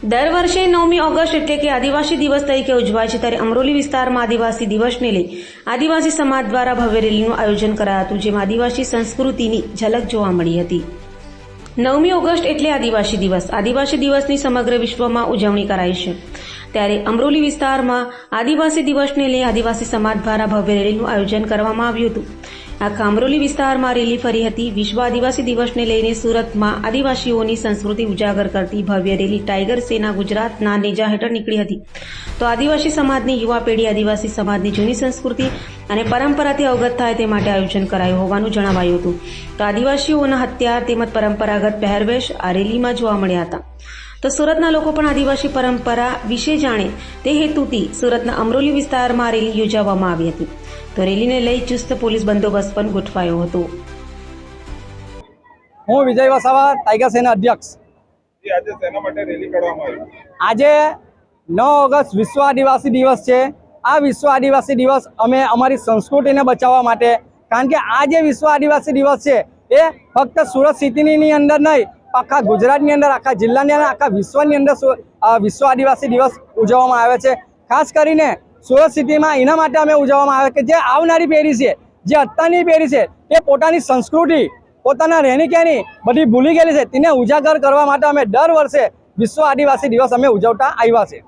દર વર્ષે 9મી ઓગસ્ટ એટલે કે આદિવાસી દિવસ તરીકે ઉજવાય છે, ત્યારે અમરોલી વિસ્તારમાં આદિવાસી દિવસને લઈ આદિવાસી સમાજ દ્વારા ભવ્ય રેલીનું આયોજન કરાયું હતું, જેમાં આદિવાસી સંસ્કૃતિની ઝલક જોવા મળી હતી। 9મી ઓગસ્ટ એટલે આદિવાસી દિવસ। આદિવાસી દિવસની સમગ્ર વિશ્વમાં ઉજવણી કરાય છે, ત્યારે અમરોલી વિસ્તારમાં આદિવાસી દિવસને લઈ આદિવાસી સમાજ દ્વારા ભવ્ય રેલીનું આયોજન કરવામાં આવ્યું હતું। આખા અમરોલી વિસ્તારમાં રેલી ફરી હતી। વિશ્વ આદિવાસી દિવસને લઈને સુરતમાં આદિવાસીઓની સંસ્કૃતિ ઉજાગર કરતી ભવ્ય રેલી ટાઈગર સેના ગુજરાતના નેજા હેઠળ નીકળી હતી। તો આદિવાસી સમાજની યુવા પેઢી આદિવાસી સમાજની જૂની સંસ્કૃતિ અને પરંપરાથી અવગત થાય તે માટે આયોજન કરાયું હોવાનું જણાવાયું હતું। તો આદિવાસીઓના હથિયાર તેમજ પરંપરાગત પહેરવેશ આ રેલીમાં જોવા મળ્યા હતા। તો સુરતના લોકો પણ આદિવાસી પરંપરા વિશે જાણે તે હેતુથી સુરતના અમરોલી વિસ્તારમાં રેલી યોજવામાં આવી હતી। તો રેલીને લઈ ચુસ્ત પોલીસ બંદોબસ્ત પણ ગોઠવાયો હતો। હું વિજય વસાવા, ટાઈગર સેના અધ્યક્ષ। આજે સેના માટે રેલી કાઢવામાં આવી? આજે 9 ઓગસ્ટ વિશ્વ આદિવાસી દિવસ છે। આ વિશ્વ આદિવાસી દિવસ અમે અમારી સંસ્કૃતિને બચાવવા માટે, કારણ કે આ જે વિશ્વ આદિવાસી દિવસ છે એ ફક્ત સુરત સિટીની અંદર નહીં, આખા ગુજરાતની અંદર, આખા જિલ્લાની અંદર, આખા વિશ્વની અંદર વિશ્વ આદિવાસી દિવસ ઉજવવામાં આવે છે। ખાસ કરીને સુરત સિટીમાં એના માટે અમે ઉજવવામાં આવે કે જે આવનારી પેઢી છે, જે અત્યારની પેઢી છે, એ પોતાની સંસ્કૃતિ, પોતાના રહેણી કહેણી બધી ભૂલી ગયેલી છે, તેને ઉજાગર કરવા માટે અમે દર વર્ષે વિશ્વ આદિવાસી દિવસ અમે ઉજવતા આવ્યા છે।